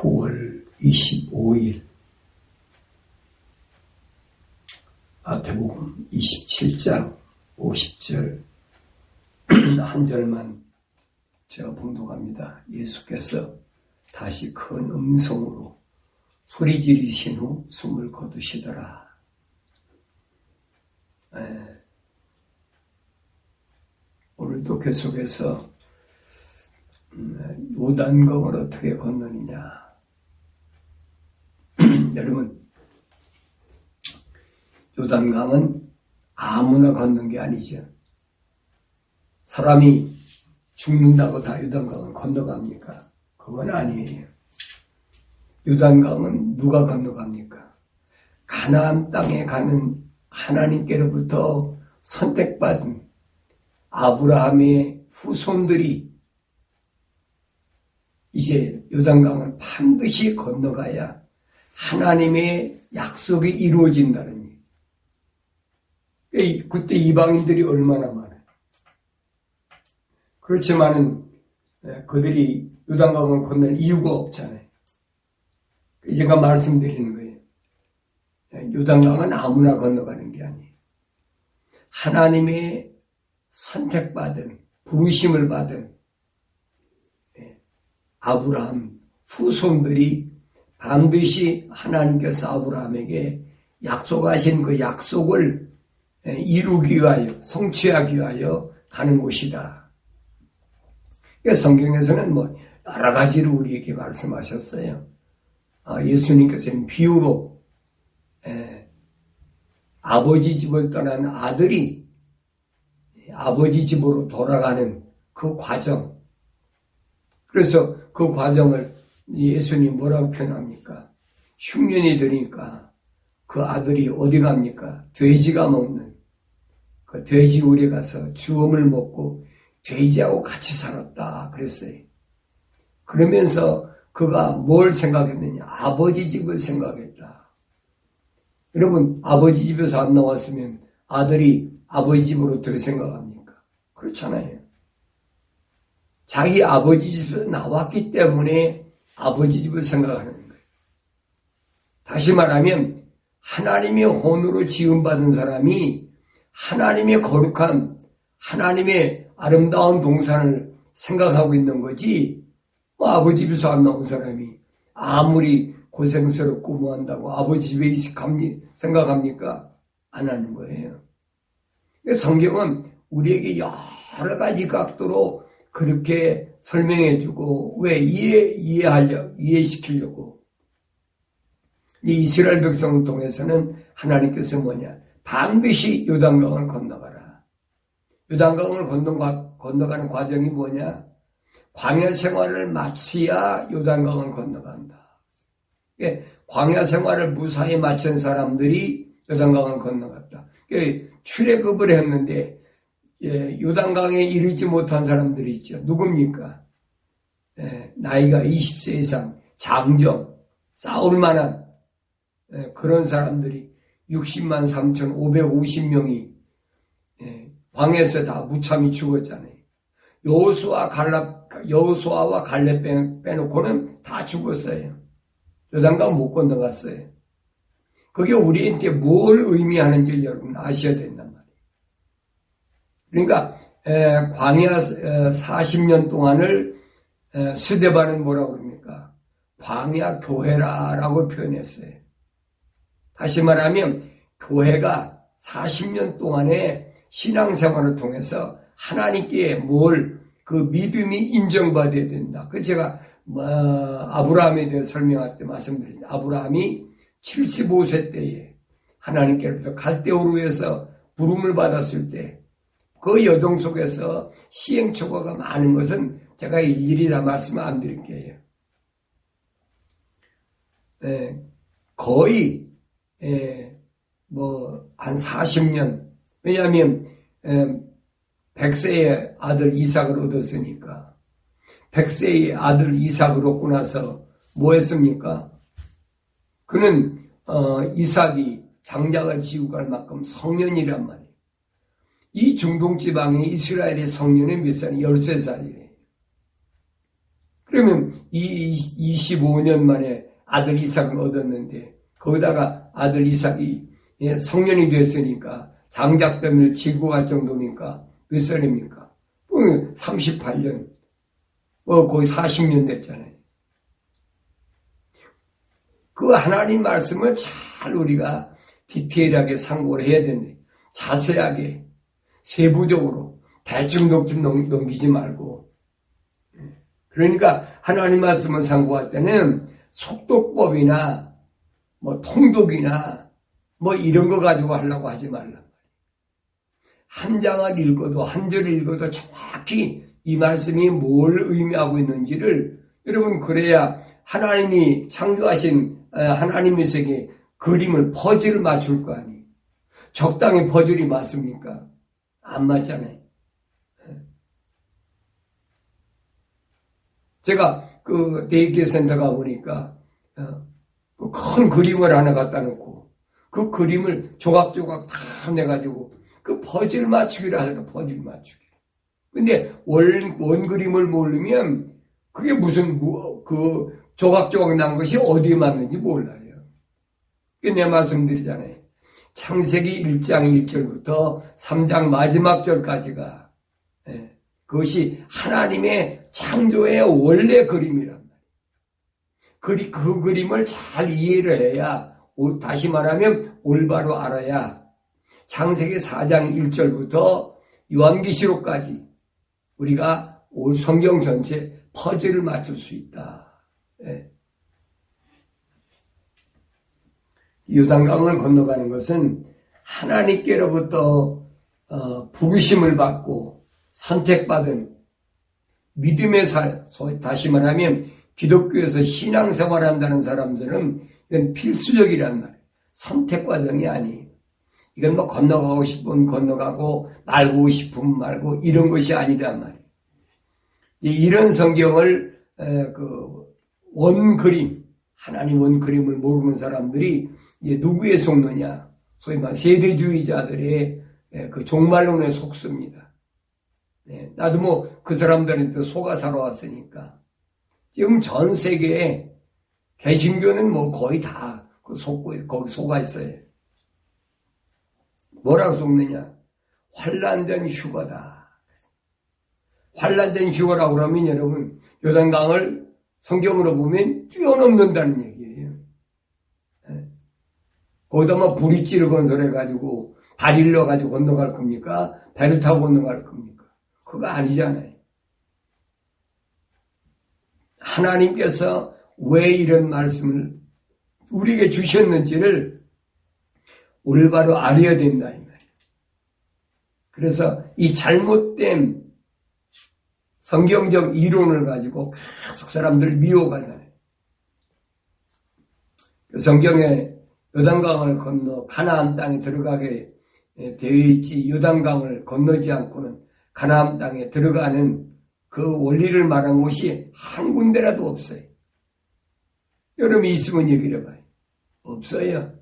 9월 25일 마태복음 27장 50절 한 절만 제가 봉독합니다. 예수께서 다시 큰 음성으로 소리 지르신 후 숨을 거두시더라. 오늘도 계속해서 요단강을 어떻게 건너느냐. 여러분, 요단강은 아무나 걷는 게 아니죠. 사람이 죽는다고 다 요단강을 건너갑니까? 그건 아니에요. 요단강은 누가 건너갑니까? 가나안 땅에 가는 하나님께로부터 선택받은 아브라함의 후손들이 이제 요단강을 반드시 건너가야 하나님의 약속이 이루어진다는 얘기예요. 그때 이방인들이 얼마나 많아요. 그렇지만은 그들이 요단강을 건널 이유가 없잖아요. 제가 말씀드리는 거예요. 요단강은 아무나 건너가는 게 아니에요. 하나님의 선택받은, 부르심을 받은 아브라함 후손들이 반드시 하나님께서 아브라함에게 약속하신 그 약속을 이루기 위하여, 성취하기 위하여 가는 곳이다. 성경에서는 여러 가지로 우리에게 말씀하셨어요. 예수님께서는 비유로 아버지 집을 떠난 아들이 아버지 집으로 돌아가는 그 과정. 그래서 그 과정을 예수님이 뭐라고 표현합니까? 흉년이 되니까 그 아들이 어디 갑니까? 돼지가 먹는 그 돼지 우리에 가서 주엄을 먹고 돼지하고 같이 살았다 그랬어요. 그러면서 그가 뭘 생각했느냐? 아버지 집을 생각했다. 여러분, 아버지 집에서 안 나왔으면 아들이 아버지 집으로 어떻게 생각합니까? 그렇잖아요. 자기 아버지 집에서 나왔기 때문에 아버지 집을 생각하는 거예요. 다시 말하면 하나님의 혼으로 지음받은 사람이 하나님의 거룩한, 하나님의 아름다운 동산을 생각하고 있는 거지, 아버지 집에서 안 나온 사람이 아무리 고생스럽고 뭐한다고 아버지 집에 생각합니까? 안 하는 거예요. 성경은 우리에게 여러 가지 각도로 그렇게 설명해주고, 왜 이해시키려고. 이 이스라엘 백성을 통해서는 하나님께서 반드시 요단강을 건너가라. 요단강을 건너가는 과정이 뭐냐? 광야 생활을 마쳐야 요단강을 건너간다. 광야 생활을 무사히 마친 사람들이 요단강을 건너갔다. 출애굽을 했는데 요단강에 이르지 못한 사람들이 있죠. 누굽니까? 나이가 20세 이상 장정, 싸울 만한 그런 사람들이 60만 3,550명이 광야에서 다 무참히 죽었잖아요. 여호수아와 갈렙 빼놓고는 다 죽었어요. 요단강 못 건너갔어요. 그게 우리한테 뭘 의미하는지 여러분 아셔야 된단 말이에요. 그러니까 광야 40년 동안을 스데반은 뭐라고 그럽니까? 광야 교회라고 표현했어요. 다시 말하면 교회가 40년 동안의 신앙생활을 통해서 하나님께 그 믿음이 인정받아야 된다. 그 제가 아브라함에 대해 설명할 때 말씀드렸는데, 아브라함이 75세 때에 하나님께로부터 갈대우르에서 부름을 받았을 때 그 여정 속에서 시행착오가 많은 것은 제가 일일이 다 말씀 안 드릴게요. 거의 한 40년, 왜냐하면 100세의 아들 이삭을 얻었으니까 100세의 아들 이삭을 얻고 나서 뭐 했습니까? 그는 이삭이 장자가 지고 갈 만큼 성년이란 말이에요. 이 중동 지방의 이스라엘의 성년은 몇 살이에요? 13살이에요. 그러면 이 25년 만에 아들 이삭을 얻었는데 거기다가 아들 이삭이 성년이 됐으니까 장작더미를 지고 갈 정도니까 몇 살입니까? 38년, 거의 40년 됐잖아요. 그 하나님 말씀을 잘 우리가 디테일하게 상고를 해야 되는데 자세하게 세부적으로 대충 넘기지 말고, 그러니까 하나님 말씀을 상고할 때는 속독법이나 통독이나 이런 거 가지고 하려고 하지 말라. 한 장을 읽어도 한 절을 읽어도 정확히 이 말씀이 뭘 의미하고 있는지를 여러분, 그래야 하나님이 창조하신 하나님의 세계 그림을 퍼즐을 맞출 거 아니에요. 적당히 퍼즐이 맞습니까? 안 맞잖아요. 제가 그 데이케어 센터 가보니까 큰 그림을 하나 갖다 놓고 그 그림을 조각조각 다 내가지고 그 퍼즐 맞추기를 하니까 퍼즐 맞추기. 근데 원 그림을 모르면 그게 무슨 그 조각조각 난 것이 어디에 맞는지 몰라요. 내 말씀드리잖아요. 창세기 1장 1절부터 3장 마지막 절까지가 그것이 하나님의 창조의 원래 그림이란 말이에요. 그 그림을 잘 이해를 해야, 다시 말하면 올바로 알아야 창세기 4장 1절부터 요한계시록까지 우리가 올 성경 전체 퍼즐을 맞출 수 있다. 요단강을 건너가는 것은 하나님께로부터 부르심을 받고 선택받은 믿음의 다시 말하면 기독교에서 신앙생활한다는 사람들은 이건 필수적이란 말이에요. 선택 과정이 아니에요. 이건 건너가고 싶으면 건너가고 말고 싶으면 말고 이런 것이 아니란 말이에요. 이런 성경을 원그림, 하나님 원그림을 모르는 사람들이 누구에 속느냐? 소위 말 세대주의자들의 그 종말론에 속습니다. 나도 그 사람들한테 속아 살아왔으니까. 지금 전 세계에 개신교는 거의 다 거기 속아 있어요. 뭐라고 속느냐? 환난된 휴거다. 환난된 휴거라고 그러면 여러분, 요단강을 성경으로 보면 뛰어넘는다는 얘기예요. 거기다 브릿지를 건설해가지고 다리를 넣어가지고 건너갈 겁니까? 배를 타고 건너갈 겁니까? 그거 아니잖아요. 하나님께서 왜 이런 말씀을 우리에게 주셨는지를 올바로 알아야 된다 이 말이에요. 그래서 이 잘못된 성경적 이론을 가지고 계속 사람들을 미워가잖아요. 성경에 요단강을 건너 가나안 땅에 들어가게 되어 있지, 요단강을 건너지 않고는 가나안 땅에 들어가는 그 원리를 말한 곳이 한 군데라도 없어요. 여러분이 있으면 얘기를 해봐요. 없어요.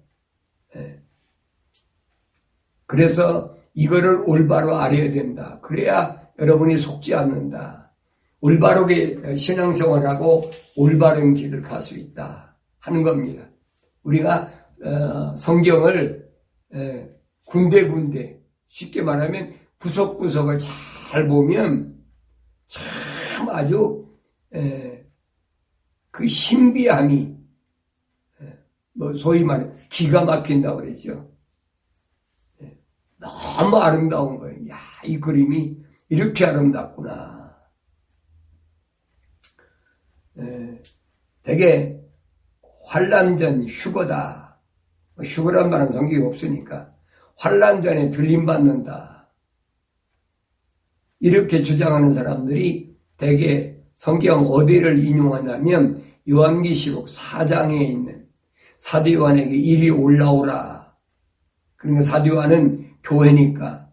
그래서 이거를 올바로 알아야 된다. 그래야 여러분이 속지 않는다. 올바르게 신앙생활하고 올바른 길을 갈 수 있다 하는 겁니다. 우리가 성경을 군데군데 쉽게 말하면 구석구석을 잘 보면 참 아주 그 신비함이 소위 말해 기가 막힌다고 그러죠. 너무 아름다운 거예요. 야, 이 그림이 이렇게 아름답구나. 되게 환난전 휴거다. 휴거란 말은 성경이 없으니까 환난전에 들림받는다. 이렇게 주장하는 사람들이 되게 성경 어디를 인용하냐면 요한계시록 4장에 있는 사도 요한에게 이리 올라오라. 그러니까 사도 요한은 교회니까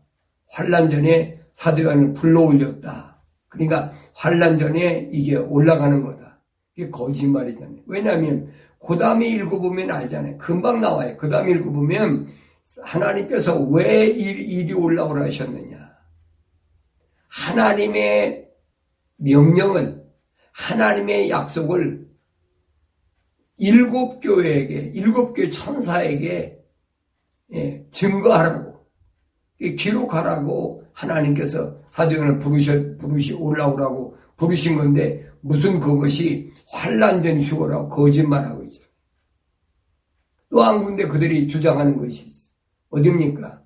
환난전에 사도 요한을 불러올렸다. 그러니까 환난전에 이게 올라가는 거다. 이게 거짓말이잖아요. 왜냐하면 그 다음에 읽어보면 알잖아요. 금방 나와요. 그 다음에 읽어보면 하나님께서 왜 이리 올라오라 하셨느냐. 하나님의 명령은 하나님의 약속을 7교회에게, 7교회 천사에게 증거하라고, 기록하라고 하나님께서 사도행을 올라오라고 부르신 건데, 무슨 그것이 환난된 휴거라고 거짓말하고 있죠. 또 한 군데 그들이 주장하는 것이 있어요. 어딥니까?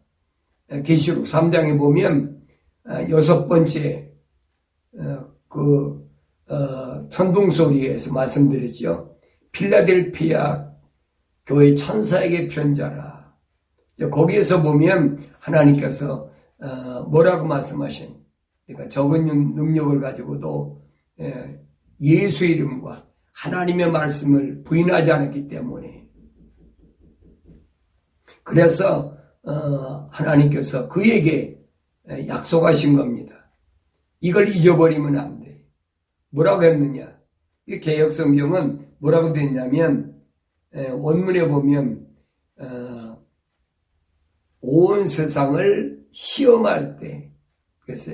계시록 3장에 보면 6번째 천둥소리에서 말씀드렸죠. 필라델피아 교회 천사에게 편자라. 거기에서 보면 하나님께서 뭐라고 말씀하시니? 그러니까 적은 능력을 가지고도 예수 이름과 하나님의 말씀을 부인하지 않았기 때문에, 그래서 하나님께서 그에게 약속하신 겁니다. 이걸 잊어버리면 안 돼. 뭐라고 했느냐? 이 개역성경은 뭐라고 됐냐면, 원문에 보면 온 세상을 시험할 때, 그래서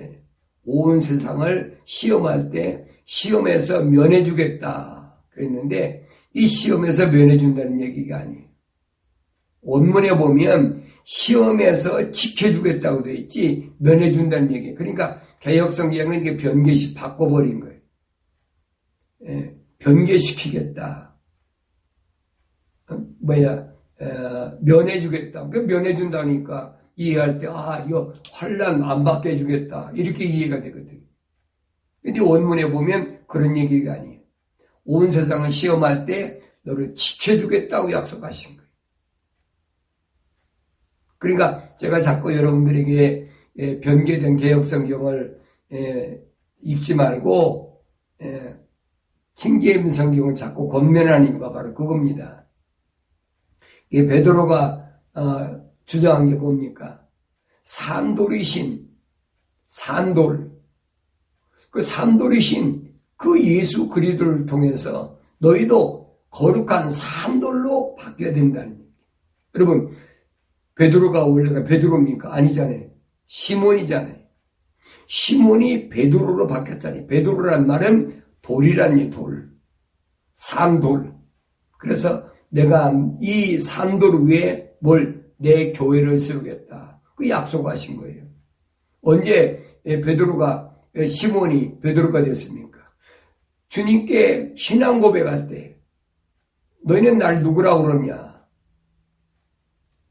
온 세상을 시험할 때 시험에서 면해주겠다 그랬는데, 이 시험에서 면해준다는 얘기가 아니에요. 원문에 보면 시험에서 지켜주겠다고 되어 있지 면해준다는 얘기예요. 그러니까 개역성경은 이게 변개시 바꿔버린 거예요. 변개시키겠다. 면해주겠다. 그 면해준다니까 이해할 때, 이거 환난 안 받게 해주겠다. 이렇게 이해가 되거든요. 근데 원문에 보면 그런 얘기가 아니에요. 온 세상을 시험할 때 너를 지켜주겠다고 약속하신 거예요. 그러니까 제가 자꾸 여러분들에게 변개된 개역성경을 읽지 말고 킹제임스 성경을 자꾸 권면하는 이유가 바로 그겁니다. 이 베드로가 주장한 게 뭡니까? 산돌이신 산돌, 그 산돌이신 그 예수 그리스도를 통해서 너희도 거룩한 산돌로 바뀌어야 된다는 얘기예요. 여러분, 베드로가 원래가 베드로입니까? 아니잖아요. 시몬이잖아요. 시몬이 베드로로 바뀌었다니. 베드로란 말은 돌이라니, 돌. 산돌. 그래서 내가 이 산돌 위에 내 교회를 세우겠다. 그 약속하신 거예요. 언제 시몬이 베드로가 됐습니까? 주님께 신앙 고백할 때, 너희는 날 누구라고 그러냐?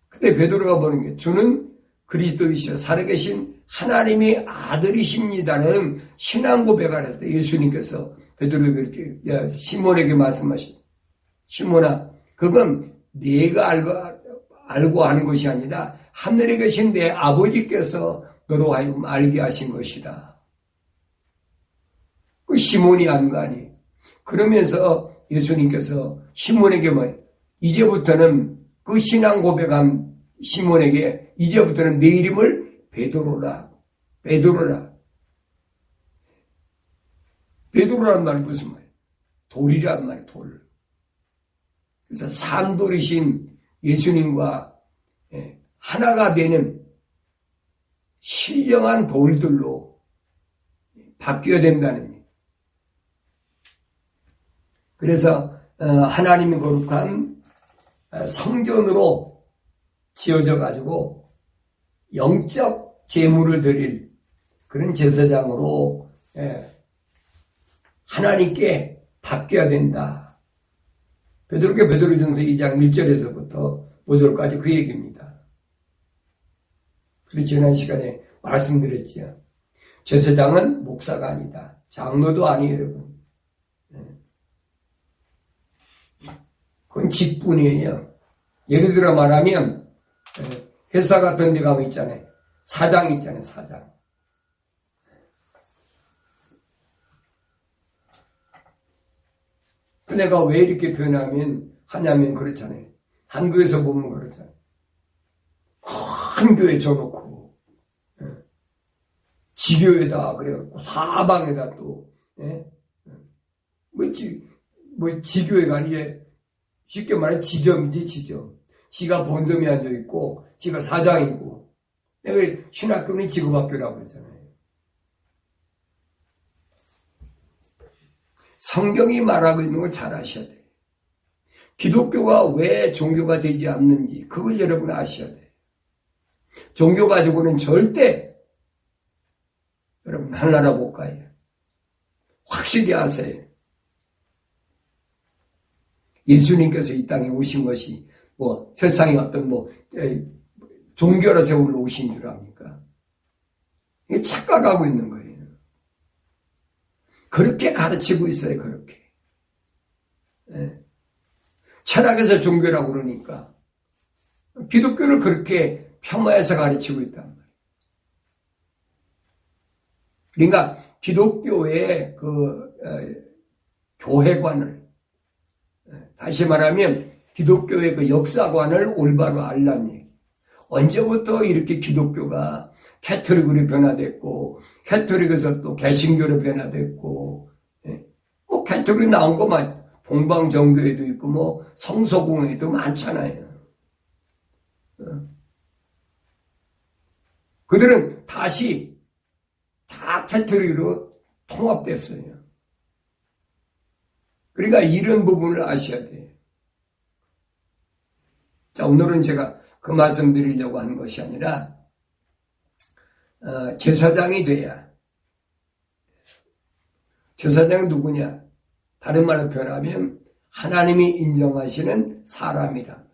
그때 베드로가 보는 게, 주는 그리스도이시여 살아계신 하나님의 아들이십니다는 신앙 고백을 할 때 예수님께서 베드로에게 시몬에게 말씀하신, 시몬아, 그건 네가 알고 하는 것이 아니라 하늘에 계신 내 아버지께서 너로 하여금 알게 하신 것이다. 그 시몬이 한 거 아니에요. 그러면서 예수님께서 시몬에게 이제부터는 그 신앙 고백한 시몬에게 이제부터는 내 이름을 베드로라. 베드로란 말이 무슨 말이에요? 돌이란 말이에요, 돌. 그래서 산돌이신 예수님과 하나가 되는 신령한 돌들로 바뀌어야 된다는 얘기예요. 그래서 하나님이 거룩한 성전으로 지어져 가지고 영적 제물을 드릴 그런 제사장으로 하나님께 바뀌어야 된다. 베드로전서 2장 1절에서부터 5절까지 그 얘기입니다. 그리고 지난 시간에 말씀드렸지요. 제사장은 목사가 아니다. 장로도 아니에요, 여러분. 그건 직분이에요. 예를 들어 말하면 회사 같은 데 가면 있잖아요. 사장 있잖아요, 사장. 그 내가 왜 이렇게 하냐면 그렇잖아요. 한교에서 보면 그렇잖아요. 큰 교회 줘놓고 지교에다 그래갖고 사방에다 또 지교회가 아니에 쉽게 말해 지점이지, 지점. 지가 본점에 앉아있고 지가 사장이고, 내가 신학교는 지구학교라고 그러잖아요. 성경이 말하고 있는 걸 잘 아셔야 돼요. 기독교가 왜 종교가 되지 않는지 그걸 여러분 아셔야 돼요. 종교 가지고는 절대 여러분 하나라 못 가요. 확실히 아세요. 예수님께서 이 땅에 오신 것이 세상에 어떤 종교로 세울러 오신 줄 압니까? 이게 착각하고 있는 거예요. 그렇게 가르치고 있어요, 그렇게. 네. 철학에서 종교라고 그러니까 기독교를 그렇게 폄하해서 가르치고 있단 말이에요. 그러니까 기독교의 교회관을, 다시 말하면 기독교의 그 역사관을 올바로 알란 얘기. 언제부터 이렇게 기독교가 캐톨릭으로 변화됐고, 캐톨릭에서 또 개신교로 변화됐고, 캐톨릭 나온 거만 봉방정교회도 있고, 성서공회도 많잖아요. 그들은 다시 다 캐톨릭으로 통합됐어요. 그러니까 이런 부분을 아셔야 돼요. 자, 오늘은 제가 그 말씀 드리려고 하는 것이 아니라, 제사장이 돼야. 제사장은 누구냐? 다른 말로 표현하면 하나님이 인정하시는 사람이라.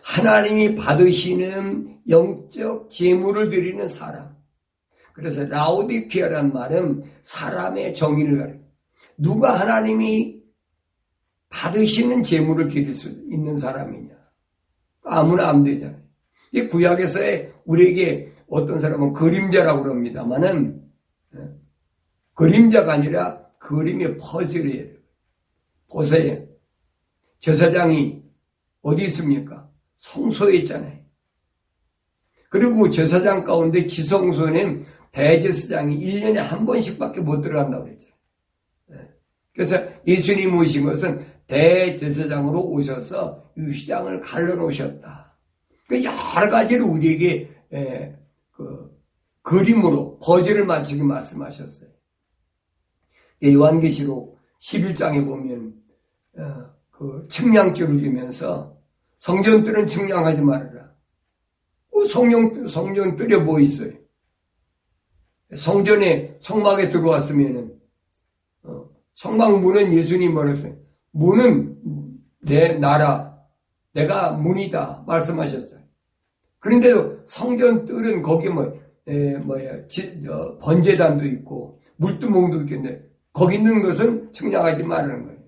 하나님이 받으시는 영적 제물을 드리는 사람. 그래서 라오디케아란 말은 사람의 정의를 가리켜. 누가 하나님이 받으시는 제물을 드릴 수 있는 사람이냐? 아무나 안 되잖아요. 이 구약에서의 우리에게 어떤 사람은 그림자라고 그럽니다만은 그림자가 아니라 그림의 퍼즐이에요. 보세요. 제사장이 어디 있습니까? 성소에 있잖아요. 그리고 제사장 가운데 지성소에는 대제사장이 1년에 한 번씩밖에 못 들어간다고 그랬죠. 그래서 예수님 오신 것은 대제사장으로 오셔서 이 휘장을 갈라놓으셨다. 여러 가지로 우리에게 그림으로 퍼즐을 맞추게 말씀하셨어요. 요한계시록 11장에 보면 측량줄을 주면서 성전들은 측량하지 말아라. 성전들에 뭐 있어요? 성전에 성막에 들어왔으면은 성막문은 예수님 말했어요. 문은 내 나라, 내가 문이다 말씀하셨어요. 그런데도 성전들은 거기 번제단도 있고 물두멍도 있겠네. 거기 있는 것은 측량하지 말라는 거예요.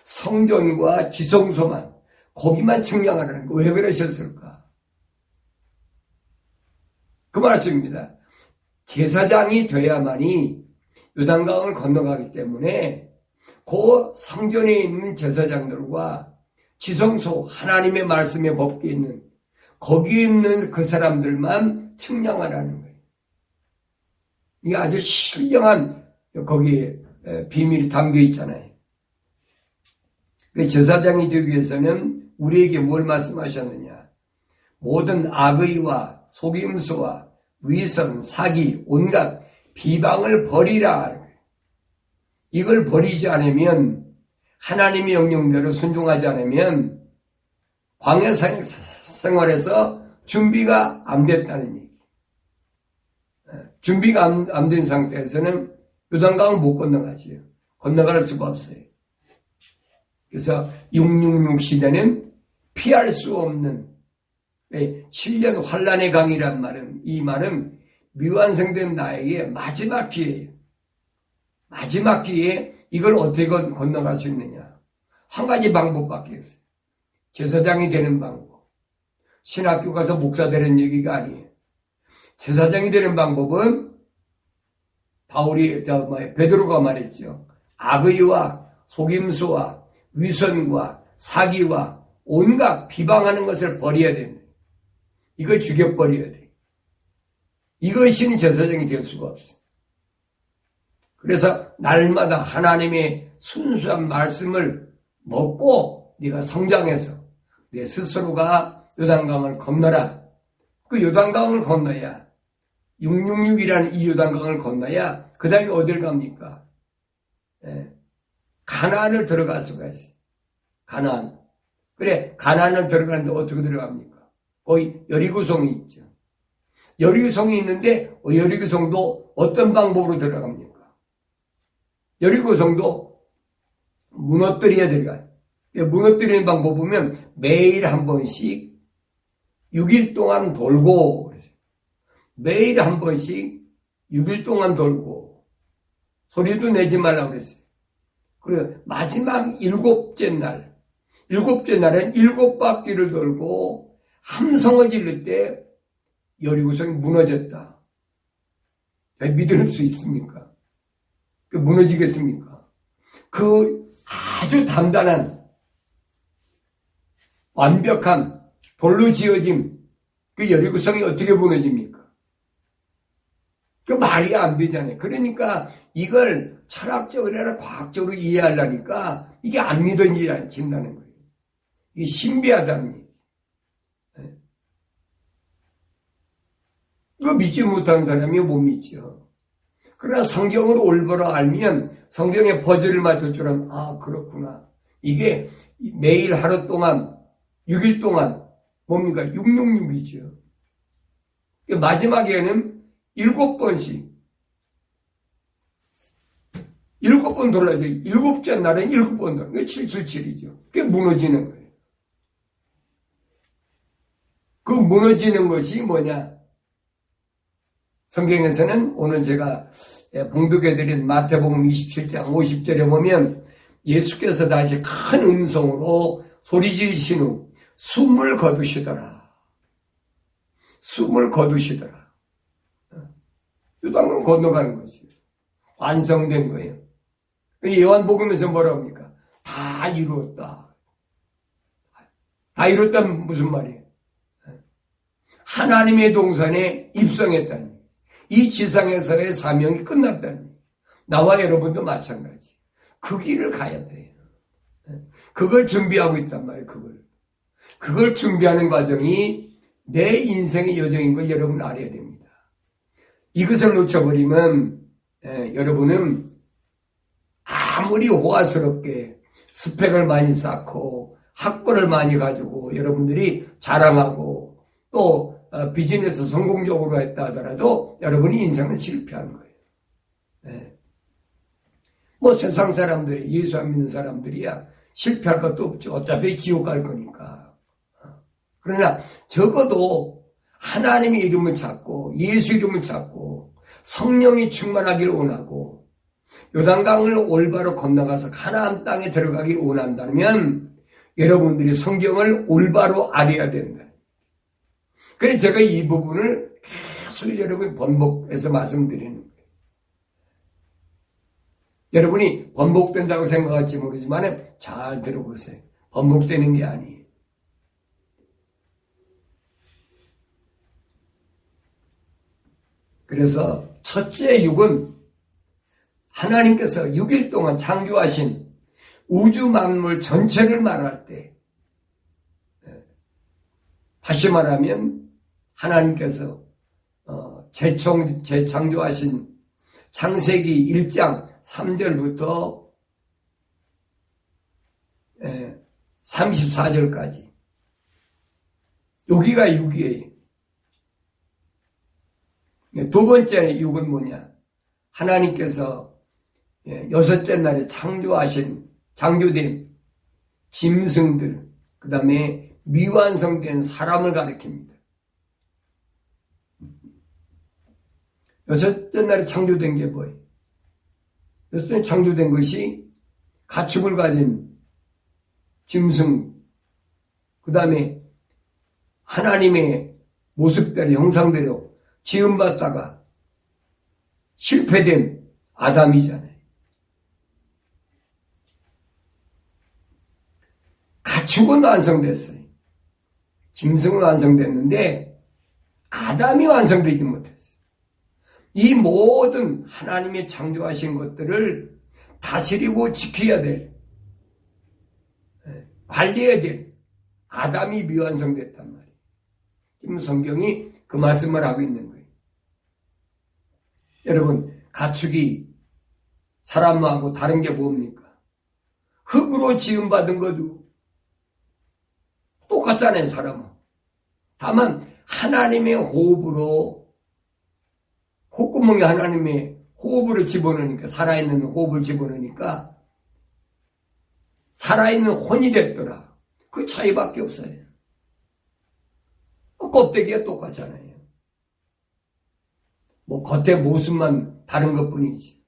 성전과 지성소만 거기만 측량하라는 거. 왜 그러셨을까? 그 말씀입니다. 제사장이 돼야만이 요단강을 건너가기 때문에 그 성전에 있는 제사장들과 지성소 하나님의 말씀의 법궤에 있는 거기에 있는 그 사람들만 측량하라는 거예요. 이게 아주 신령한 거기에 비밀이 담겨 있잖아요. 제사장이 되기 위해서는 우리에게 뭘 말씀하셨느냐? 모든 악의와 속임수와 위선, 사기, 온갖 비방을 버리라. 이걸 버리지 않으면, 하나님의 명령대로 순종하지 않으면 광야 생활에서 준비가 안 됐다는 얘기. 준비가 안 된 상태에서는 요단강을 못 건너가지요. 건너갈 수가 없어요. 그래서 666 시대는 피할 수 없는 7년 환란의 강이란 말은, 이 말은 미완성된 나에게 마지막 기회예요. 마지막 기회에 이걸 어떻게 건너갈 수 있느냐? 한 가지 방법밖에 없어요. 제사장이 되는 방법. 신학교 가서 목사 되는 얘기가 아니에요. 제사장이 되는 방법은 베드로가 말했죠. 악의와 속임수와 위선과 사기와 온갖 비방하는 것을 버려야 된다. 이걸 죽여버려야 돼. 이것이 제사장이 될 수가 없어. 그래서 날마다 하나님의 순수한 말씀을 먹고 네가 성장해서 내 스스로가 요단강을 건너라. 그 요단강을 건너야 666이라는 이 요단강을 건너야 그 다음에 어딜 갑니까? 가나안을 들어갈 수가 있어요. 가나안. 그래, 가나안을 들어가는데 어떻게 들어갑니까? 거기 여리고성이 있죠. 여리고성이 있는데 여리고성도 어떤 방법으로 들어갑니까? 여리고성도 무너뜨려야 들어가요. 무너뜨리는 방법 보면 매일 한 번씩 6일 동안 돌고, 매일 한 번씩 6일 동안 돌고, 소리도 내지 말라고 그랬어요. 그리고 마지막 7째 날은 7바퀴를 돌고 함성을 지를 때 여리고성이 무너졌다. 믿을 수 있습니까? 무너지겠습니까? 그 아주 단단한 완벽한 돌로 지어진 그 여리고성이 어떻게 무너집니까? 그 말이 안 되잖아요. 그러니까 이걸 철학적으로 아니라 과학적으로 이해하려니까 이게 안 믿어진다는 거예요. 이게 신비하다는 거예요. 이거 믿지 못하는 사람이 못 믿죠. 그러나 성경을 올바로 알면 성경의 퍼즐을 맞출 줄 알면 그렇구나. 이게 매일 하루 동안 6일 동안 뭡니까? 666이죠. 마지막에는 7번씩 7번 돌아야 돼. 7째 날은 7번 돌아. 그게 777이죠. 그게 무너지는 거예요. 그 무너지는 것이 뭐냐? 성경에서는 오늘 제가 봉독해드린 마태복음 27장 50절에 보면 예수께서 다시 큰 음성으로 소리 지르신 후 숨을 거두시더라. 숨을 거두시더라. 요단강 건너가는 것이에요. 완성된 거예요. 요한복음에서 뭐라고 합니까? 다 이루었다. 다 이뤘다는 무슨 말이에요? 하나님의 동산에 입성했다니. 이 지상에서의 사명이 끝났다니. 나와 여러분도 마찬가지. 그 길을 가야 돼요. 그걸 준비하고 있단 말이에요. 그걸 준비하는 과정이 내 인생의 여정인 걸 여러분 알아야 됩니다. 이것을 놓쳐버리면 여러분은 아무리 호화스럽게 스펙을 많이 쌓고 학벌을 많이 가지고 여러분들이 자랑하고 또 비즈니스 성공적으로 했다 하더라도 여러분이 인생은 실패한 거예요. 뭐 세상 사람들이 예수 안 믿는 사람들이야 실패할 것도 없죠. 어차피 지옥 갈 거니까. 그러나 적어도 하나님의 이름을 찾고 예수 이름을 찾고 성령이 충만하기를 원하고 요단강을 올바로 건너가서 가나안 땅에 들어가기 원한다면 여러분들이 성경을 올바로 알아야 된다. 그래서 제가 이 부분을 계속 여러분 번복해서 말씀드리는 거예요. 여러분이 번복된다고 생각할지 모르지만 잘 들어보세요. 번복되는 게 아니에요. 그래서 첫째 육은 하나님께서 6일 동안 창조하신 우주 만물 전체를 말할 때 다시 말하면 하나님께서 재창조하신 창세기 1장 3절부터 34절까지 여기가 6이에요. 두 번째 6은 뭐냐? 하나님께서 여섯째 날에 창조된 짐승들, 그 다음에 미완성된 사람을 가리킵니다. 여섯째 날에 창조된 게 뭐예요? 여섯째 날에 창조된 것이 가축을 가진 짐승, 그 다음에 하나님의 모습대로 형상대로 지음받다가 실패된 아담이잖아요. 가축은 완성됐어요. 짐승은 완성됐는데 아담이 완성되지 못했어요. 이 모든 하나님의 창조하신 것들을 다스리고 지켜야 될, 관리해야 될 아담이 미완성됐단 말이에요. 지금 성경이 그 말씀을 하고 있는 거예요. 여러분, 가축이 사람하고 다른 게 뭡니까? 흙으로 지음받은 것도 똑같잖아요, 사람은. 다만 하나님의 호흡으로, 콧구멍에 하나님의 호흡을 집어넣으니까, 살아있는 호흡을 집어넣으니까 살아있는 혼이 됐더라. 그 차이밖에 없어요. 껍데기가 똑같잖아요. 뭐 겉에 모습만 다른 것뿐이지.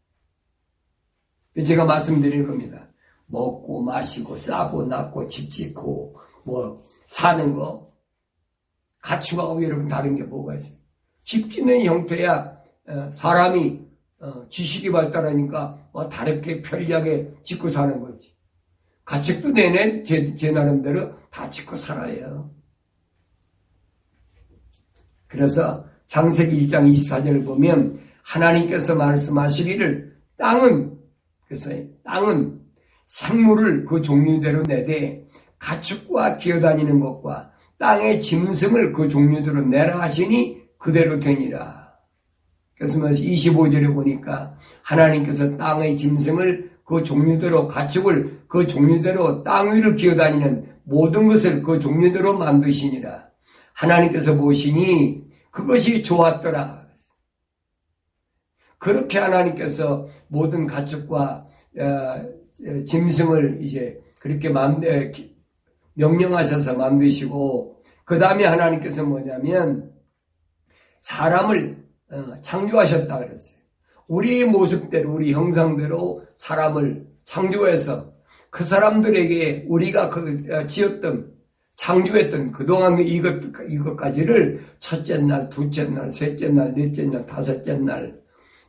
제가 말씀드릴 겁니다. 먹고 마시고 싸고 낳고 집 짓고 뭐 사는 거 가축하고 여러분 다른 게 뭐가 있어요? 집 짓는 형태야 사람이 지식이 발달하니까 다르게 편리하게 짓고 사는 거지. 가축도 내내 제 나름대로 다 짓고 살아요. 그래서 창세기 1장 24절을 보면 하나님께서 말씀하시기를 땅은 생물을 그 종류대로 내되 가축과 기어다니는 것과 땅의 짐승을 그 종류대로 내라 하시니 그대로 되니라. 그래서 25절에 보니까 하나님께서 땅의 짐승을 그 종류대로 가축을 그 종류대로 땅 위를 기어다니는 모든 것을 그 종류대로 만드시니라. 하나님께서 보시니 그것이 좋았더라. 그렇게 하나님께서 모든 가축과 짐승을 이제 그렇게 명령하셔서 만드시고, 그 다음에 하나님께서 뭐냐면 사람을 창조하셨다 그랬어요. 우리의 모습대로, 우리 형상대로 사람을 창조해서 그 사람들에게 우리가 지었던, 창조했던 그동안 이것까지를 첫째 날, 둘째 날, 셋째 날, 넷째 날, 다섯째 날,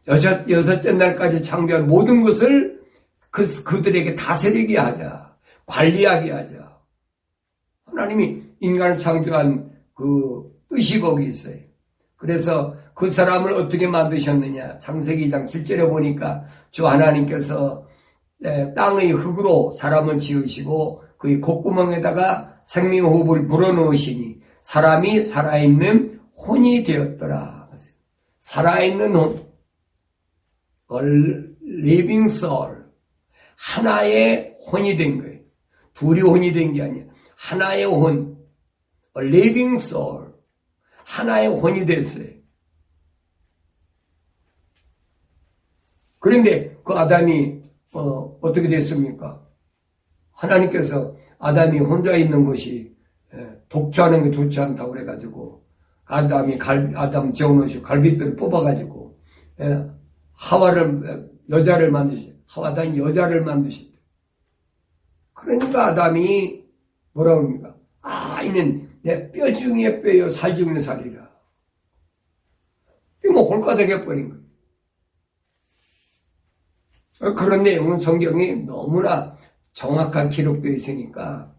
여섯째 날까지 창조한 모든 것을 그들에게 다스리게 하자. 관리하게 하자. 하나님이 인간을 창조한 그 뜻이 거기 있어요. 그래서 그 사람을 어떻게 만드셨느냐. 창세기 2장 7절에 보니까 주 하나님께서 땅의 흙으로 사람을 지으시고 그의 콧구멍에다가 생명호흡을 불어넣으시니 사람이 살아있는 혼이 되었더라. 살아있는 혼. A living soul. 하나의 혼이 된 거예요. 둘이 혼이 된 게 아니야. 하나의 혼. A living soul. 하나의 혼이 됐어요. 그런데 그 아담이 어떻게 됐습니까? 하나님께서 아담이 혼자 있는 것이 독주하는 게 좋지 않다고 그래가지고 아담 재워놓으시고 갈비뼈를 뽑아가지고 여자를 만드셨어요. 하와단 여자를 만드셨대. 그러니까 아담이 뭐라고 합니까? 이는 내 뼈 중에 뼈요 살 중에 살이라. 이거 뭐 홀가닥해 버린 거예요. 그런 내용은 성경이 너무나 정확한 기록되어 있으니까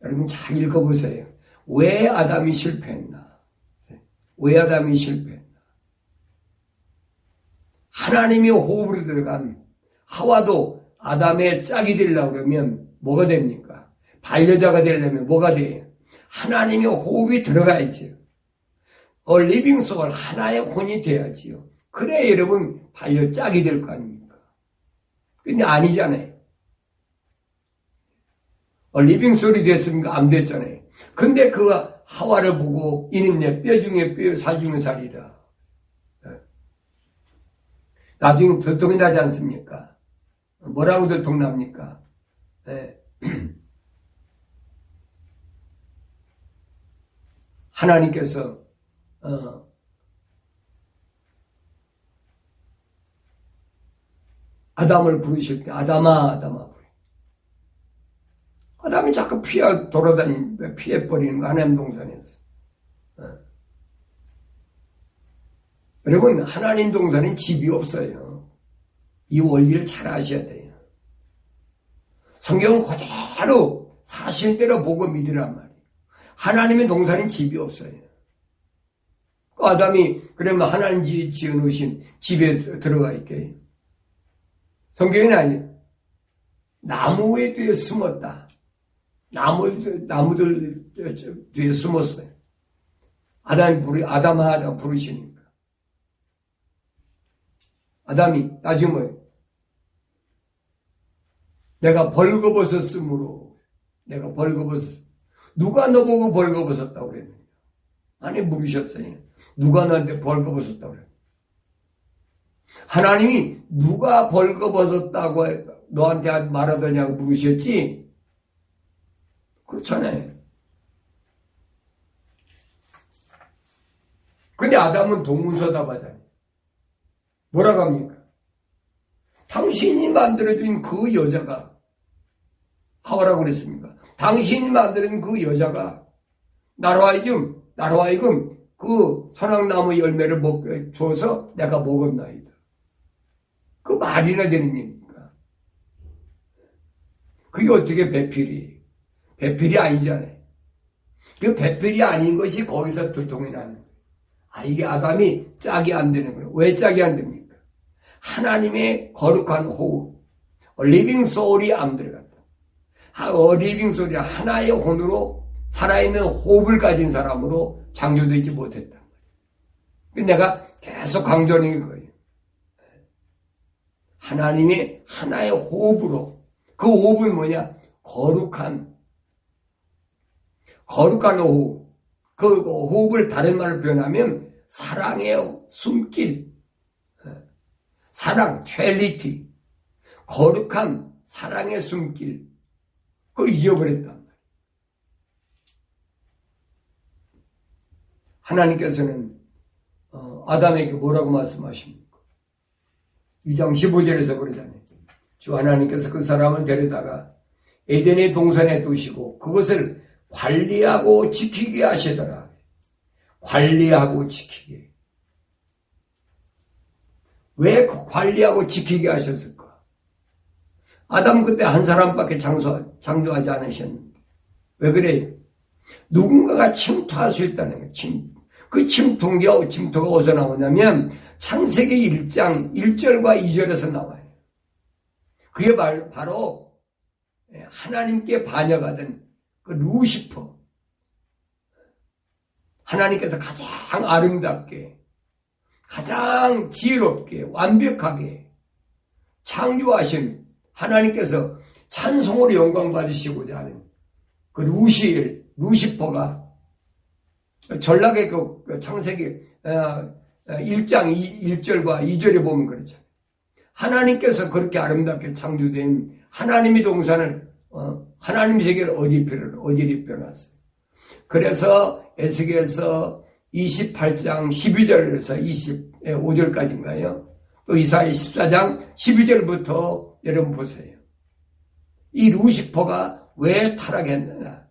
여러분 잘 읽어보세요. 왜 아담이 실패했나? 왜 아담이 실패했나? 하나님의 호흡으로 들어간 하와도 아담의 짝이 되려고 그러면 뭐가 됩니까? 반려자가 되려면 뭐가 돼요? 하나님의 호흡이 들어가야지요. A living soul, 하나의 혼이 돼야지요. 그래야 여러분 반려짝이 될 거 아닙니까? 근데 아니잖아요. A living soul이 됐습니까? 안 됐잖아요. 근데 그 하와를 보고 이는 내 뼈 중에 뼈, 살 중에 살이라. 나중에 들통이 나지 않습니까? 뭐라고 들통납니까? 하나님께서 아담을 부르실 때 아담아 부르. 아담이 자꾸 피해버리는 거 하나님 동산에서. 여러분 하나님 동산엔 집이 없어요. 이 원리를 잘 아셔야 돼요. 성경은 그대로 사실대로 보고 믿으란 말이에요. 하나님의 동산엔 집이 없어요. 아담이 그러면 하나님 지어놓으신 집에 들어가 있게. 성경에는 아니에요. 나무에 뒤에 숨었다. 나무들 뒤에 숨었어요. 아담아 부르시니까. 아담이 나중에 뭐예요? 내가 벌거벗었으므로. 내가 벌거벗었. 누가 너보고 벌거벗었다고 그랬느냐? 아니, 물으셨어요. 누가 너한테 벌거벗었다고 그랬느냐? 하나님이 누가 벌거벗었다고 너한테 말하더냐고 물으셨지? 그렇잖아요. 근데 아담은 동문서답하잖아요. 뭐라고 합니까? 당신이 만들어준 그 여자가, 하와라고 그랬습니까? 당신이 만드는 그 여자가 나로 하여금 그 선악나무 열매를 먹게 줘서 내가 먹었나이다. 그 말이나 되는 일입니까? 그게 어떻게 배필이? 배필이 아니잖아요. 그 배필이 아닌 것이 거기서 두통이 나는 거예요. 아, 이게 아담이 짝이 안 되는 거예요. 왜 짝이 안 됩니까? 하나님의 거룩한 호흡, 리빙 소울이 안 들어갔다. 리빙 소울이 하나의 혼으로 살아있는 호흡을 가진 사람으로 창조되지 못했단 말이에요. 내가 계속 강조하는 거예요. 하나님의 하나의 호흡으로, 그 호흡은 뭐냐? 거룩한 호흡. 그 호흡을 다른 말로 표현하면 사랑의 숨길, 사랑, 첼리티, 거룩한 사랑의 숨길, 그걸 잊어버렸단 말이에요. 하나님께서는 아담에게 뭐라고 말씀하십니까? 2장 15절에서 그러잖아요. 주 하나님께서 그 사람을 데려다가 에덴의 동산에 두시고 그것을 관리하고 지키게 하시더라. 관리하고 지키게. 왜 관리하고 지키게 하셨을까? 아담 그때 한 사람밖에 창조하지 않으셨는데. 왜 그래요? 누군가가 침투할 수 있다는 거예요. 그 침투가 어디서 나오냐면 창세기 1장 1절과 2절에서 나와요. 그게 바로 하나님께 반역가 된 그 루시퍼. 하나님께서 가장 아름답게, 가장 지혜롭게, 완벽하게 창조하신 하나님께서 찬송으로 영광 받으시고자 하는 그 루시퍼가 전락의 그 창세기 1장 1절과 2절에 보면 그렇죠. 하나님께서 그렇게 아름답게 창조된 하나님의 동산을 하나님 세계를 어디입혀놨어요. 그래서 에스겔서 28장 12절에서 25절까지인가요? 또 이사야 14장 12절부터 여러분 보세요. 이 루시퍼가 왜 타락했느냐?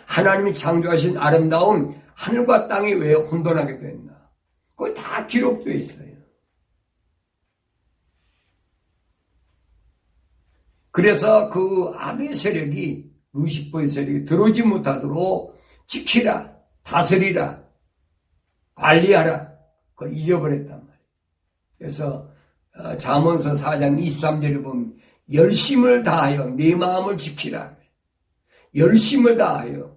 하나님이 창조하신 아름다운 하늘과 땅이 왜 혼돈하게 됐나? 그거 다 기록되어 있어요. 그래서 그 악의 세력이, 루시퍼의 세력이 들어오지 못하도록 지키라, 다스리라, 관리하라, 그걸 잊어버렸단 말이에요. 그래서 잠언서 4장 23절에 보면 열심을 다하여 네 마음을 지키라. 열심을 다하여,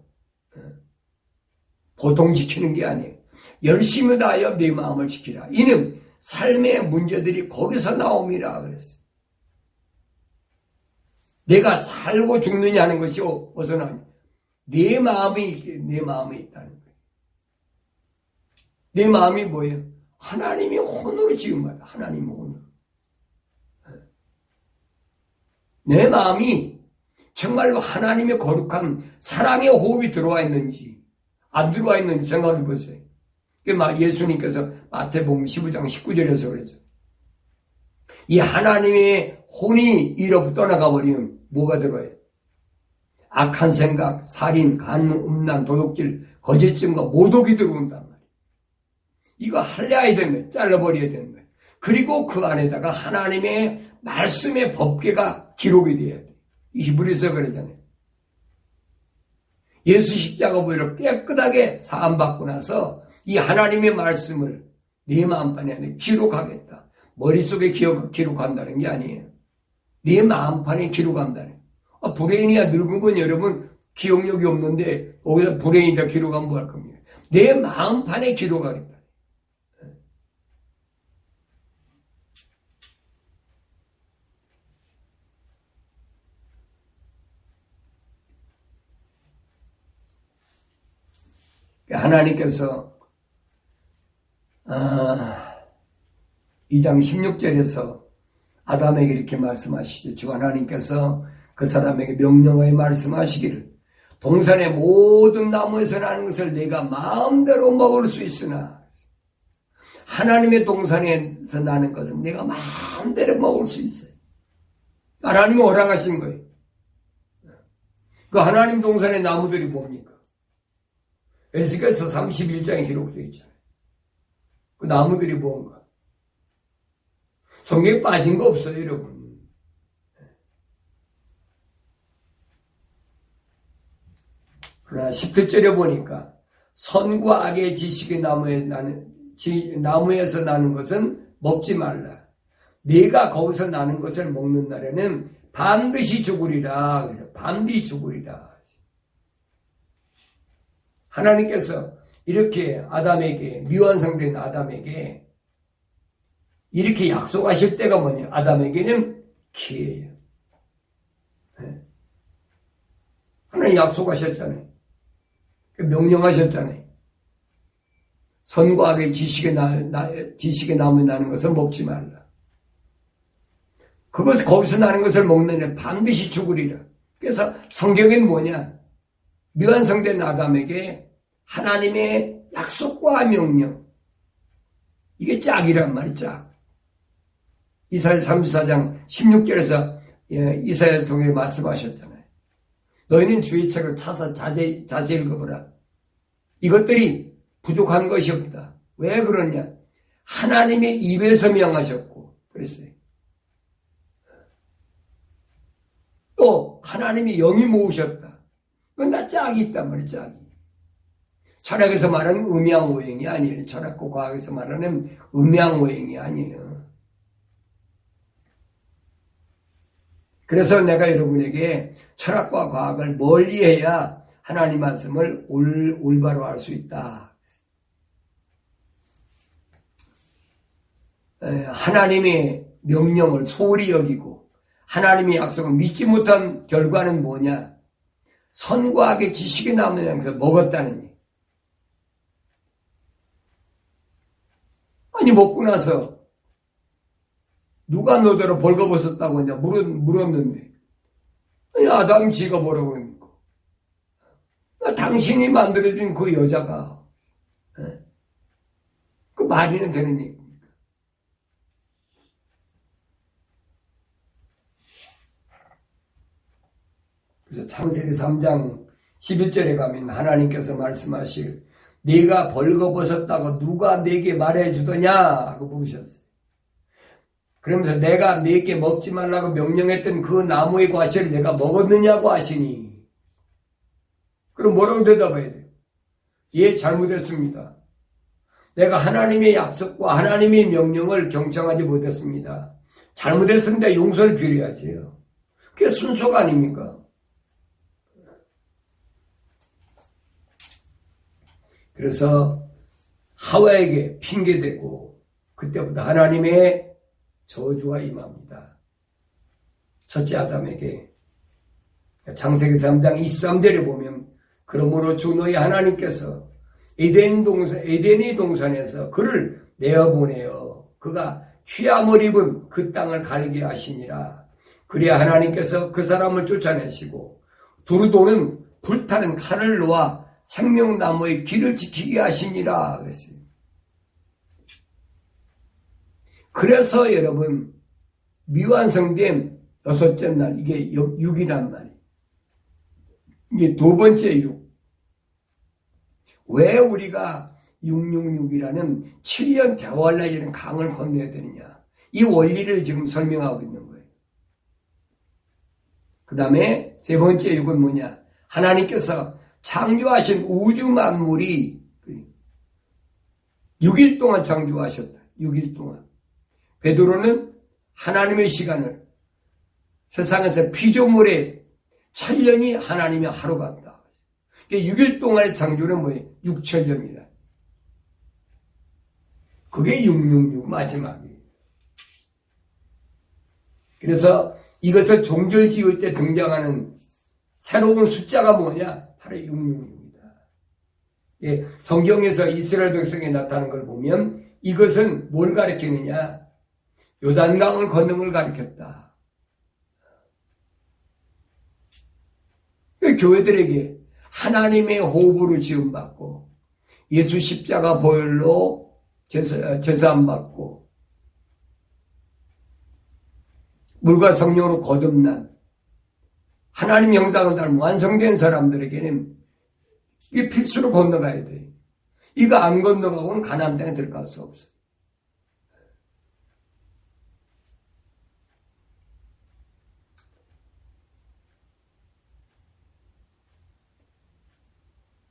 보통 지키는 게 아니에요. 열심을 다하여 네 마음을 지키라. 이는 삶의 문제들이 거기서 나옵니다. 그랬어요. 내가 살고 죽느냐 하는 것이 어디서 나오냐. 내 마음이 있다는 거예요. 내 마음이 뭐예요? 하나님의 혼으로 지은 거다. 하나님의 혼으로. 내 마음이 정말로 하나님의 거룩한 사랑의 호흡이 들어와 있는지 안 들어와 있는지 생각해 보세요. 예수님께서 마태복음 15장 19절에서 그랬죠. 이 하나님의 혼이 이로부터 떠나가 버리면 뭐가 들어와요? 악한 생각, 살인, 간음, 음란, 도둑질, 거짓증과 모독이 들어온단 말이에요. 이거 할래야 되는 거예요. 잘라버려야 되는 거예요. 그리고 그 안에다가 하나님의 말씀의 법궤가 기록이 돼야 돼요. 히브리서 그러잖아요. 예수 십자가보혈로 깨끗하게 사함받고 나서 이 하나님의 말씀을 네 마음판에 안에 기록하겠다. 머릿속에 기록한다는 게 아니에요. 네 마음판에 기록한다는 거예요. 브레인이야 늙은 건 여러분 기억력이 없는데 거기다 브레인이다 기록하면 뭐 할 겁니까? 내 마음판에 기록하겠다. 하나님께서 2장 16절에서 아담에게 이렇게 말씀하시죠. 주 하나님께서 그 사람에게 명령하여 말씀하시기를 동산의 모든 나무에서 나는 것을 내가 마음대로 먹을 수 있으나 하나님의 동산에서 나는 것은 내가 마음대로 먹을 수 있어요. 하나님이 허락하신 거예요. 그 하나님 동산의 나무들이 뭡니까? 에스겔서 31장에 기록되어 있잖아요. 그 나무들이 뭔가? 성경에 빠진 거 없어요, 여러분. 그러나 17절에 보니까 선과 악의 지식의 나무에서 나는 것은 먹지 말라. 네가 거기서 나는 것을 먹는 날에는 반드시 죽으리라. 반드시 죽으리라. 하나님께서 이렇게 아담에게, 미완성된 아담에게 이렇게 약속하실 때가 뭐냐? 아담에게는 기회예요. 하나님 약속하셨잖아요. 명령하셨잖아요. 선과 악의 지식의 나무에 나는 것을 먹지 말라. 거기서 나는 것을 먹는 애 반드시 죽으리라. 그래서 성경엔 뭐냐? 미완성된 아담에게 하나님의 약속과 명령. 이게 짝이란 말이 짝. 이사야 34장 16절에서 이사야를 통해 말씀하셨잖아요. 너희는 주의 책을 찾아 자세히 읽어보라. 이것들이 부족한 것이 없다. 왜 그러냐? 하나님의 입에서 명하셨고 그랬어요. 또 하나님이 영이 모으셨다. 그건 다 짝이 있단 말이에요. 짝이. 철학에서 말하는 음양오행이 아니에요. 철학과 과학에서 말하는 음양오행이 아니에요. 그래서 내가 여러분에게 철학과 과학을 멀리해야 하나님 말씀을 올바로 할 수 있다. 하나님의 명령을 소홀히 여기고 하나님의 약속을 믿지 못한 결과는 뭐냐? 선과 악의 지식의 나무에 향해서 먹었다는 얘기. 아니 먹고 나서 누가 너더러 벌거벗었다고 이제 물었는데 아니 아담 지가 뭐라고 그럽니까? 당신이 만들어준 그 여자가 그 말이나 되는 얘기입니까? 그래서 창세기 3장 11절에 가면 하나님께서 말씀하실 네가 벌거벗었다고 누가 네게 말해주더냐 하고 물으셨어요. 그러면서 내가 네게 먹지 말라고 명령했던 그 나무의 과실을 내가 먹었느냐고 하시니 그럼 뭐라고 대답해야 돼요? 예, 잘못했습니다. 내가 하나님의 약속과 하나님의 명령을 경청하지 못했습니다. 잘못했습니다. 용서를 빌어야지요. 그게 순서가 아닙니까? 그래서 하와에게 핑계대고 그때부터 하나님의 저주가 임합니다. 첫째 아담에게 창세기 3장 23절에 보면 그러므로 주 너희 하나님께서 에덴의 동산에서 그를 내어보내어 그가 취함을 입은 그 땅을 갈게 하시니라. 그래야 하나님께서 그 사람을 쫓아내시고 두루도는 불타는 칼을 놓아 생명나무의 길을 지키게 하시니라 그랬어요. 그래서 여러분 미완성된 여섯째 날 이게 6이란 말이에요. 이게 두 번째 6. 왜 우리가 666이라는 7년 대활라이라는 강을 건너야 되느냐. 이 원리를 지금 설명하고 있는 거예요. 그 다음에 세 번째 6은 뭐냐. 하나님께서 창조하신 우주 만물이 6일 동안 창조하셨다. 6일 동안. 베드로는 하나님의 시간을 세상에서 피조물의 1000년이 하나님의 하루 같다. 6일 동안의 창조는 뭐예요? 6천년이다. 그게 666 마지막이에요. 그래서 이것을 종절 지을 때 등장하는 새로운 숫자가 뭐냐? 바로 666이다. 예, 성경에서 이스라엘 백성에 나타나는 걸 보면 이것은 뭘 가리키느냐? 요단강을 걷는 걸 가리켰다. 교회들에게 하나님의 호흡으로 지음받고 예수 십자가 보혈로 제사함받고 물과 성령으로 거듭난 하나님 형상을 닮은 완성된 사람들에게는 이게 필수로 건너가야 돼. 이거 안 건너가고는 가나안 땅에 들어갈 수 없어.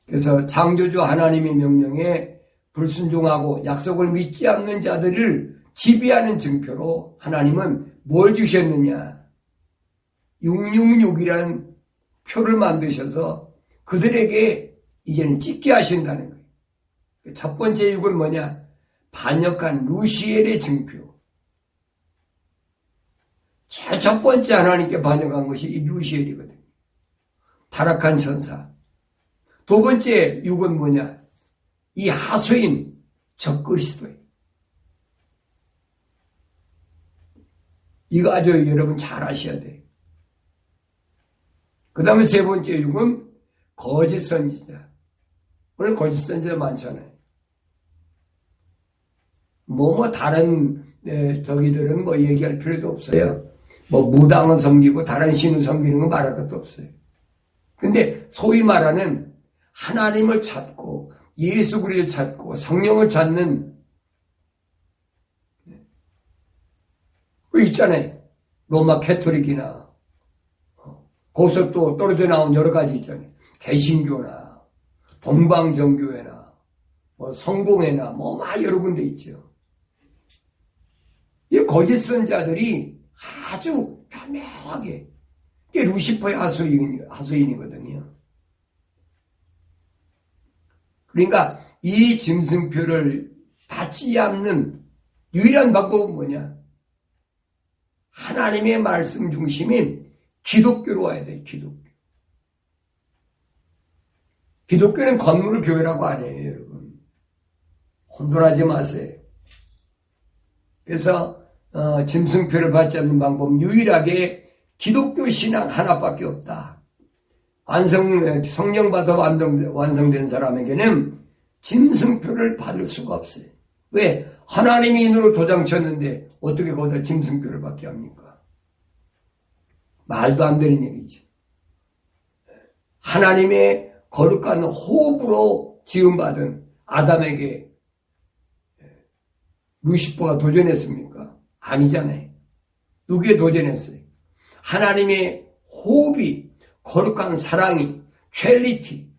그래서 창조주 하나님의 명령에 불순종하고 약속을 믿지 않는 자들을 지배하는 증표로 하나님은 뭘 주셨느냐? 666이라는 표를 만드셔서 그들에게 이제는 찍게 하신다는 거예요. 첫 번째 6은 뭐냐? 반역한 루시엘의 증표. 제일 첫 번째 하나님께 반역한 것이 이 루시엘이거든요. 타락한 천사. 두 번째 6은 뭐냐? 이 하수인 적그리스도예요. 이거 아주 여러분 잘 아셔야 돼요. 그 다음에 세 번째 6은 거짓 선지자. 오늘 거짓 선지자 많잖아요. 다른 저기들은 얘기할 필요도 없어요. 무당을 섬기고 다른 신을 섬기는 거 말할 것도 없어요. 근데 소위 말하는 하나님을 찾고 예수 그리스도를 찾고 성령을 찾는 그 있잖아요. 로마 캐토릭이나 거기서 또 떨어져 나온 여러 가지 있잖아요. 개신교나 동방정교회나 성공회나 여러 군데 있죠. 이 거짓 선자들이 아주 교묘하게 이게 루시퍼의 하수인이거든요. 그러니까 이 짐승표를 받지 않는 유일한 방법은 뭐냐? 하나님의 말씀 중심인 기독교로 와야 돼요. 기독교는 건물 교회라고 안 해요, 여러분. 혼돈하지 마세요. 그래서 짐승표를 받지 않는 방법은 유일하게 기독교 신앙 하나밖에 없다. 성령 받아 완성된 사람에게는 짐승표를 받을 수가 없어요. 왜? 하나님이 인으로 도장 쳤는데 어떻게 거기다 짐승표를 받게 합니까? 말도 안 되는 얘기지. 하나님의 거룩한 호흡으로 지음받은 아담에게 루시퍼가 도전했습니까? 아니잖아요. 누구에 도전했어요? 하나님의 호흡이 거룩한 사랑이 트리니티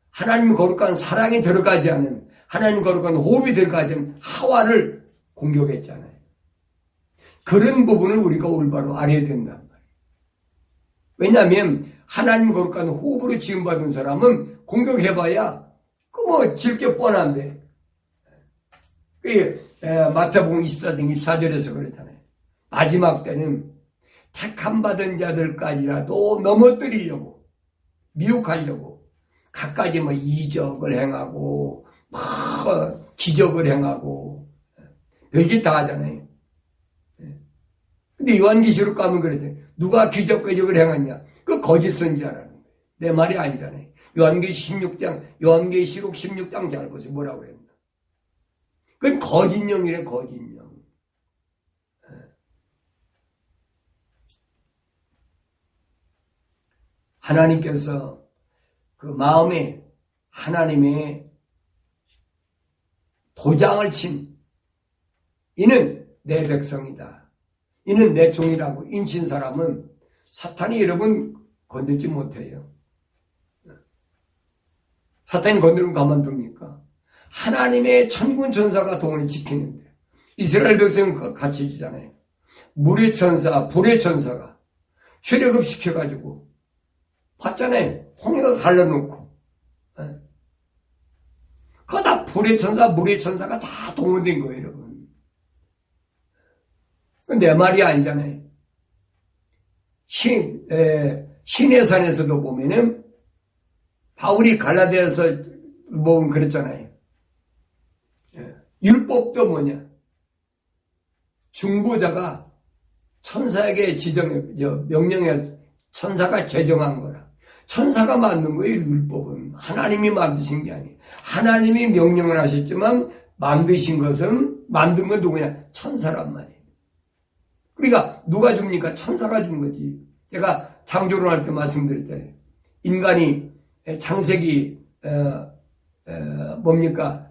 하나님 거룩한 사랑이 들어가지 않은 하나님 거룩한 호흡이 들어가지 않은 하와를 공격했잖아요. 그런 부분을 우리가 올바로 알아야 된단 말이에요. 왜냐하면 하나님 거룩한 호흡으로 지음받은 사람은 공격해봐야 질 게 뻔한데 마태복음 24장 24절에서 그랬잖아요. 마지막 때는 택함 받은 자들까지라도 넘어뜨리려고 미혹하려고 갖가지 이적을 행하고 기적을 행하고 별짓 다 하잖아요. 근데 요한계시록 가면 그랬대. 누가 기적을 행했냐? 그 거짓 선지자라는 거예요. 내 말이 아니잖아요. 요한계시록 16장 잘 보세요. 뭐라고 그랬나? 그건 거짓령이래, 거짓령. 하나님께서 그 마음에 하나님의 도장을 친 이는 내 백성이다. 이는 내 종이라고 인친 사람은 사탄이 여러분 건들지 못해요. 사탄이 건드리면 가만둡니까? 하나님의 천군 천사가 동원을 지키는데 이스라엘 백성은 같이 지잖아요. 물의 천사, 불의 천사가 출애굽 시켜가지고 봤잖아요. 홍해가 갈라놓고 그거 다 불의 천사, 물의 천사가 다 동원된 거예요, 여러분. 내 말이 아니잖아요. 신해산에서도 보면은 바울이 갈라디아서 뭐 그랬잖아요. 율법도 뭐냐? 중보자가 천사에게 명령해 천사가 제정한 거라. 천사가 만든 거예요, 율법은. 하나님이 만드신 게 아니에요. 하나님이 명령을 하셨지만 만든 건 누구냐? 천사란 말이에요. 그러니까 누가 줍니까? 천사가 준 거지. 제가 창조론할 때 말씀드렸잖아요. 인간이 창세기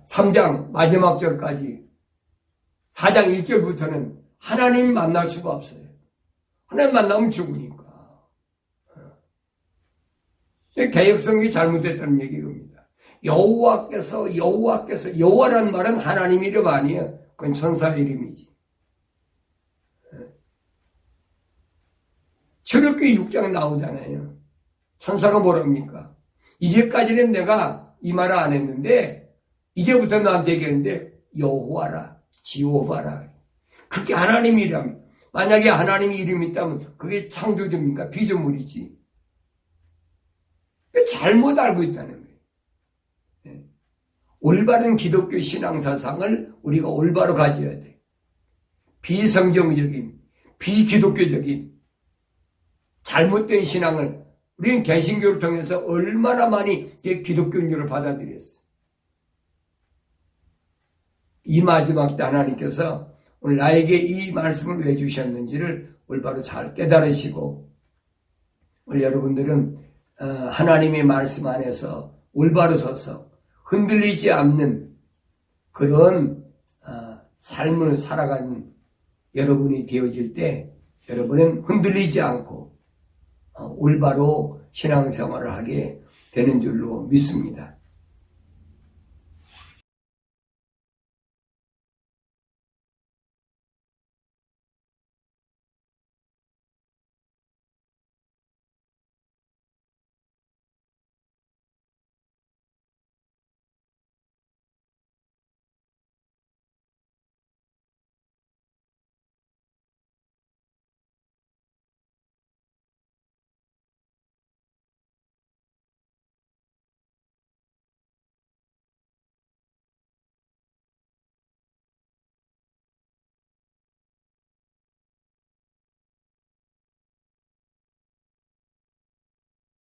3장 마지막 절까지 4장 1절부터는 하나님 만날 수가 없어요. 하나님 만나면 죽으니까. 개혁성이 잘못됐다는 얘기입니다. 여호와라는 말은 하나님 이름 아니에요. 그건 천사 이름이지. 출애굽기 6장 나오잖아요. 천사가 뭐랍니까? 이제까지는 내가 이 말을 안 했는데 이제부터 나한테 얘기했는데 여호와라, 지호바라. 그게 하나님 이름. 만약에 하나님 이름이 있다면 그게 창조주입니까? 피조물이지. 잘못 알고 있다는 거예요. 올바른 기독교 신앙사상을 우리가 올바로 가져야 돼. 비성경적인, 비기독교적인 잘못된 신앙을 우리는 개신교를 통해서 얼마나 많이 기독교인들을 받아들였어요. 이 마지막 때 하나님께서 오늘 나에게 이 말씀을 왜 주셨는지를 올바로 잘 깨달으시고 오늘 여러분들은 하나님의 말씀 안에서 올바로 서서 흔들리지 않는 그런 삶을 살아가는 여러분이 되어질 때 여러분은 흔들리지 않고 올바로 신앙생활을 하게 되는 줄로 믿습니다.